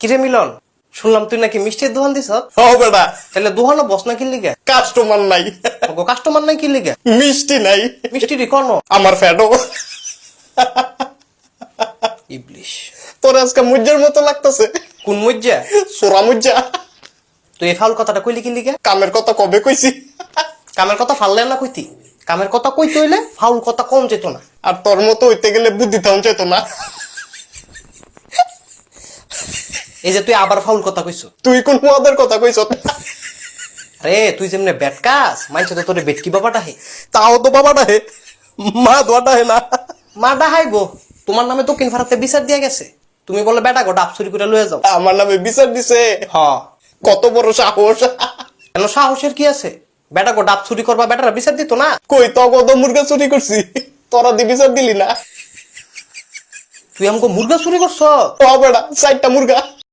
কিরে মিলন, শুনলাম তুই নাকি মিষ্টির দোকান দিছ? ও বেটা, তাহলে দোকানও বস না কিনলি গে? কাস্টমার নাই, কাস্টমার নাই কিনলি গে? মিষ্টি নাই, মিষ্টি রি কোনো আমার ফ্যাটও। ইবলিশ। তোর আজকে মুজ্জার মতো লাগতেছে। কোন মজ্জা? সোরা মুজ্জা। তুই এই ফাউল কথাটা কইলি কিনলি গে? কামের কথা কবে কইছি? কামের কথা ফাললে না কইতি? কামের কথা কইতে হইলে ফাউল কথা কম যেত না। আর তোর মতো হইতে গেলে বুদ্ধি থাউন চাইত না। এই যে তুই আবার ফাউল কথা কইছ। তুই কোন মদের কথা কইছ? আরে তুই যেমনে বেটকাস মানছে তো তোরে বেটকি বাবাটা হে। তাও তো বাবাটা হে, মা দোয়াটা হে না। মা ডাহাইবো, তোমার নামে দক্ষিণ ভারতে বিচার দিয়া গেছে। তুমি বলে বেটা গো ডাব চুরি করে লয়ে যাও। আমার নামে বিচার দিছে? হ। কত বড় সাহস! কেন সাহসের কি আছে? বেটা গো ডাব চুরি করবা, বেটারা বিচার দিত না? কই তো কত মুরগা চুরি করছি, তোরা দি বিচার দিলি না? তুই আমাকে মুরগা চুরি করছ? ও বেটা, 4টা মুরগা।